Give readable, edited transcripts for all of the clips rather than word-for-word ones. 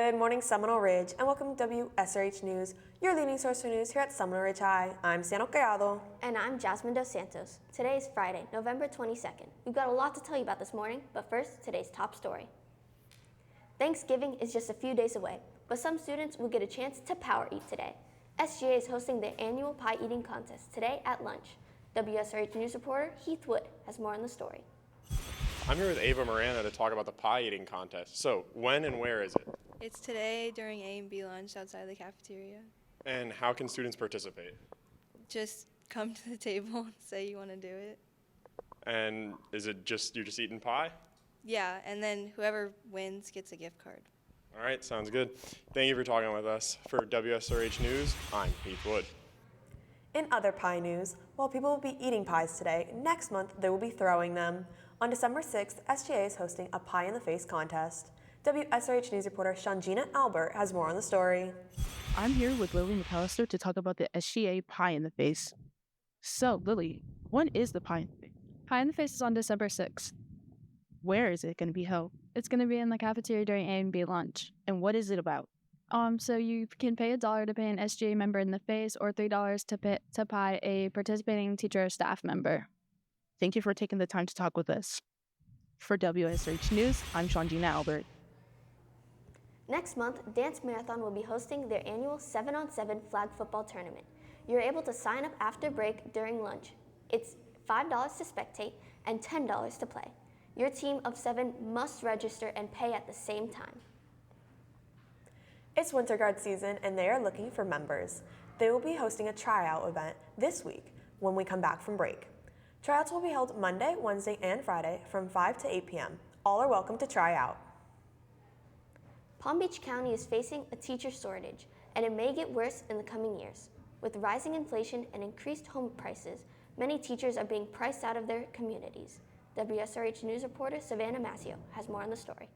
Good morning, Seminole Ridge, and welcome to Wsrh News, your leading source for news here at Seminole Ridge High. I'm Sano Callado. And I'm Jasmine Dos Santos. Today is Friday, November 22nd. We've got a lot to tell you about this morning, but first, today's top story. Thanksgiving is just a few days away, but some students will get a chance to power eat today. SGA is hosting their annual pie eating contest today at lunch. Wsrh News reporter Heath Wood has more on the story. I'm here with Ava Miranda to talk about the pie eating contest. So, when and where is it? It's today during A and B lunch outside the cafeteria. And how can students participate? Just come to the table and say you want to do it. And is it you're just eating pie? Yeah, and then whoever wins gets a gift card. All right, sounds good. Thank you for talking with us. For Wsrh News, I'm Heath Wood. In other pie news, while people will be eating pies today, next month they will be throwing them. On December 6th, SGA is hosting a Pie in the Face contest. Wsrh News reporter Shanjina Albert has more on the story. I'm here with Lily McAllister to talk about the SGA Pie in the Face. So, Lily, when is the Pie in the Face? Pie in the Face is on December 6th. Where is it going to be held? It's going to be in the cafeteria during A and B lunch. And what is it about? So you can pay $1 to pay an SGA member in the face or $3 to pie a participating teacher or staff member. Thank you for taking the time to talk with us. For Wsrh News, I'm Shanjina Albert. Next month, Dance Marathon will be hosting their annual 7-on-7 flag football tournament. You're able to sign up after break during lunch. It's $5 to spectate and $10 to play. Your team of 7 must register and pay at the same time. It's Winter Guard season and they are looking for members. They will be hosting a tryout event this week when we come back from break. Tryouts will be held Monday, Wednesday, and Friday from 5 to 8 p.m. All are welcome to try out. Palm Beach County is facing a teacher shortage, and it may get worse in the coming years. With rising inflation and increased home prices, many teachers are being priced out of their communities. Wsrh News reporter Savannah Massio has more on the story.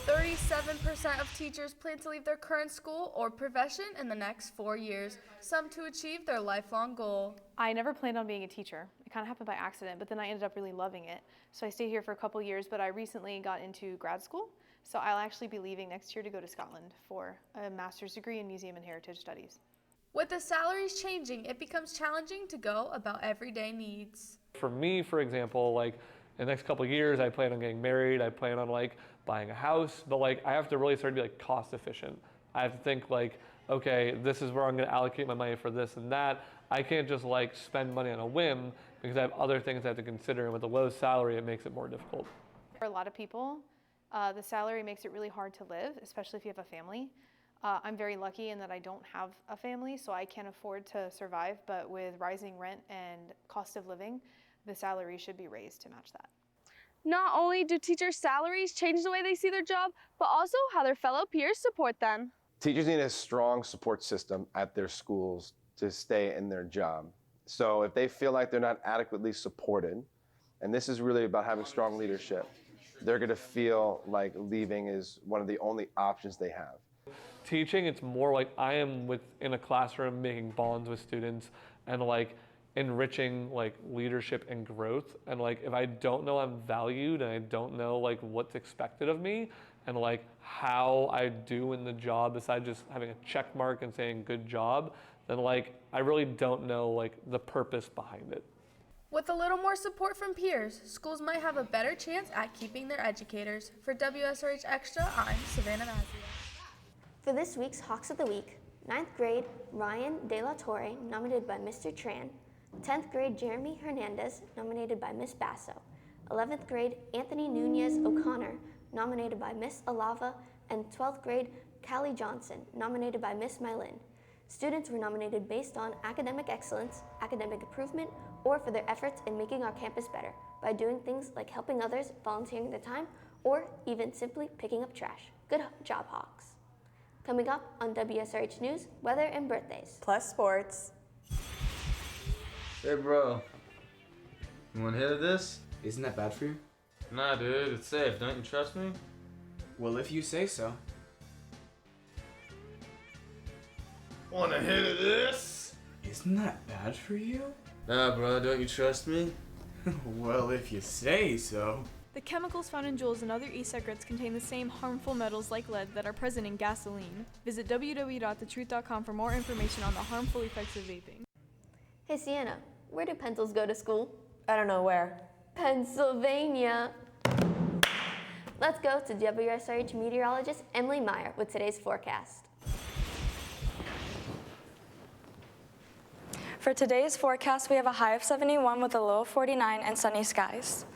37% of teachers plan to leave their current school or profession in the next 4 years, some to achieve their lifelong goal. I never planned on being a teacher. It kind of happened by accident, but then I ended up really loving it. So I stayed here for a couple years, but I recently got into grad school. So I'll actually be leaving next year to go to Scotland for a master's degree in Museum and Heritage Studies. With the salaries changing, it becomes challenging to go about everyday needs. For me, for example, in the next couple of years, I plan on getting married. I plan on buying a house, but I have to really start to be cost efficient. I have to think okay, this is where I'm going to allocate my money for this and that. I can't just spend money on a whim because I have other things I have to consider, and with a low salary, it makes it more difficult. For a lot of people, the salary makes it really hard to live, especially if you have a family. I'm very lucky in that I don't have a family, so I can afford to survive, but with rising rent and cost of living, the salary should be raised to match that. Not only do teachers' salaries change the way they see their job, but also how their fellow peers support them. Teachers need a strong support system at their schools to stay in their job. So if they feel like they're not adequately supported, and this is really about having strong leadership, they're going to feel like leaving is one of the only options they have. Teaching, it's more I am within a classroom making bonds with students and enriching leadership and growth. And if I don't know I'm valued and I don't know what's expected of me and how I do in the job besides just having a check mark and saying good job, then I really don't know the purpose behind it. With a little more support from peers, schools might have a better chance at keeping their educators. For Wsrh Extra, I'm Savannah Mazzio. For this week's Hawks of the Week, 9th grade Ryan De La Torre, nominated by Mr. Tran, 10th grade Jeremy Hernandez, nominated by Miss Basso, 11th grade Anthony Nunez O'Connor, nominated by Miss Alava, and 12th grade Callie Johnson, nominated by Miss Mylin. Students were nominated based on academic excellence, academic improvement, or for their efforts in making our campus better by doing things like helping others, volunteering their time, or even simply picking up trash. Good job, Hawks. Coming up on Wsrh News, weather and birthdays. Plus sports. Hey bro, you want a hit of this? Isn't that bad for you? Nah dude, it's safe. Don't you trust me? Well, if you say so. Want a hit of this? Isn't that bad for you? Nah bro, don't you trust me? Well, if you say so. The chemicals found in Juuls and other e-cigarettes contain the same harmful metals like lead that are present in gasoline. Visit www.thetruth.com for more information on the harmful effects of vaping. Hey Sienna, where do pencils go to school? I don't know where. Pennsylvania. Let's go to WSRH meteorologist Emily Meyer with today's forecast. For today's forecast, we have a high of 71 with a low of 49 and sunny skies.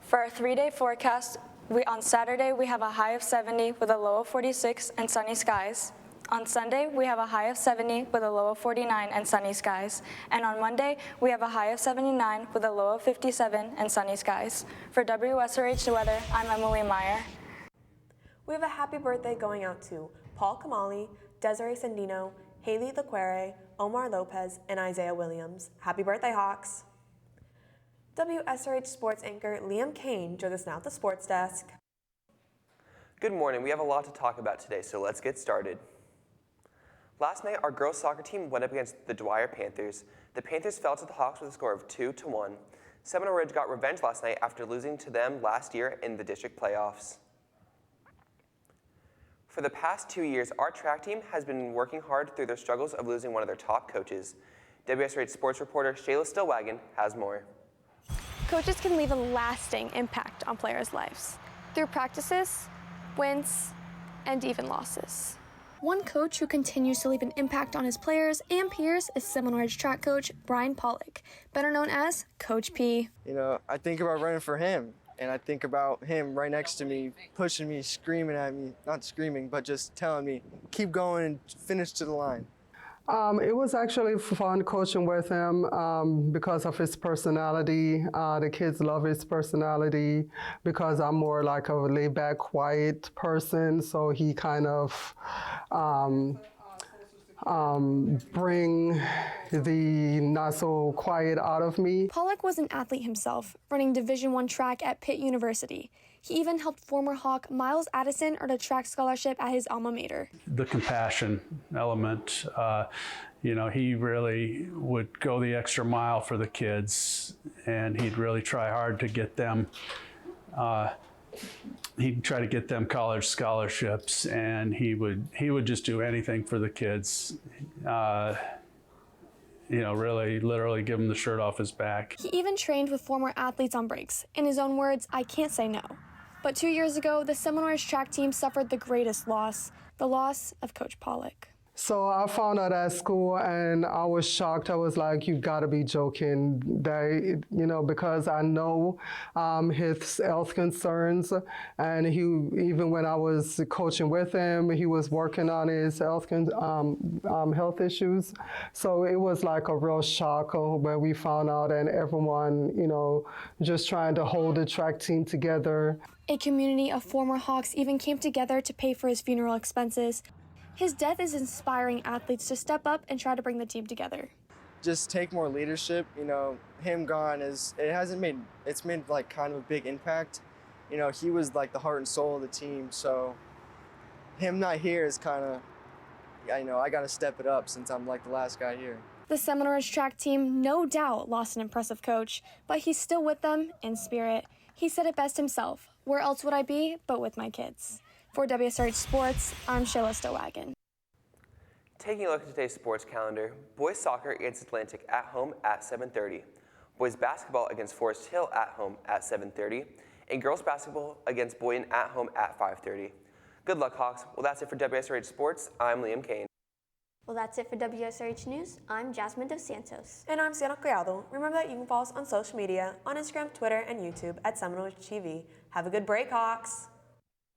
For our 3-day forecast, on Saturday, we have a high of 70 with a low of 46 and sunny skies. On Sunday, we have a high of 70 with a low of 49 and sunny skies. And on Monday, we have a high of 79 with a low of 57 and sunny skies. For WSRH Weather, I'm Emily Meyer. We have a happy birthday going out to Paul Kamali, Desiree Sandino, Haley Laquere, Omar Lopez, and Isaiah Williams. Happy birthday, Hawks! WSRH sports anchor Liam Kane joins us now at the sports desk. Good morning. We have a lot to talk about today, so let's get started. Last night, our girls soccer team went up against the Dwyer Panthers. The Panthers fell to the Hawks with a score of 2-1. Seminole Ridge got revenge last night after losing to them last year in the district playoffs. For the past 2 years, our track team has been working hard through their struggles of losing one of their top coaches. WSRH sports reporter Shayla Stillwagon has more. Coaches can leave a lasting impact on players' lives through practices, wins, and even losses. One coach who continues to leave an impact on his players and peers is Seminole Ridge track coach Brian Pollock, better known as Coach P. You know, I think about running for him, and I think about him right next to me, pushing me, screaming at me, not screaming, but just telling me, keep going and finish to the line. It was actually fun coaching with him because of his personality. The kids love his personality because I'm more like a laid-back, quiet person, so he kind of bring the not so quiet out of me. Pollock was an athlete himself, running Division I track at Pitt University. He even helped former Hawk Miles Addison earn a track scholarship at his alma mater. The compassion element, you know, he really would go the extra mile for the kids, and he'd really try hard to get them he'd try to get them college scholarships, and he would just do anything for the kids. You know, really, literally give them the shirt off his back. He even trained with former athletes on breaks. In his own words, I can't say no. But 2 years ago, the Seminole Ridge track team suffered the greatest loss, the loss of Coach Pollock. So I found out at school and I was shocked. I was like, you gotta be joking. They, you know, because I know his health concerns, and he, even when I was coaching with him, he was working on his health issues. So it was like a real shock when we found out, and everyone, you know, just trying to hold the track team together. A community of former Hawks even came together to pay for his funeral expenses. His death is inspiring athletes to step up and try to bring the team together. Just take more leadership. You know, him gone it's made like kind of a big impact. You know, he was like the heart and soul of the team. So him not here is kind of, you know, I got to step it up since I'm like the last guy here. The Seminole Ridge track team no doubt lost an impressive coach, but he's still with them in spirit. He said it best himself, where else would I be but with my kids? For WSRH Sports, I'm Shayla Stillwagon. Taking a look at today's sports calendar, boys soccer against Atlantic at home at 7:30, boys basketball against Forest Hill at home at 7:30, and girls basketball against Boynton at home at 5:30. Good luck, Hawks. Well, that's it for WSRH Sports. I'm Liam Kane. Well, that's it for WSRH News. I'm Jasmine Dos Santos. And I'm Sienna Criado. Remember that you can follow us on social media, on Instagram, Twitter, and YouTube at Seminole TV. Have a good break, Hawks.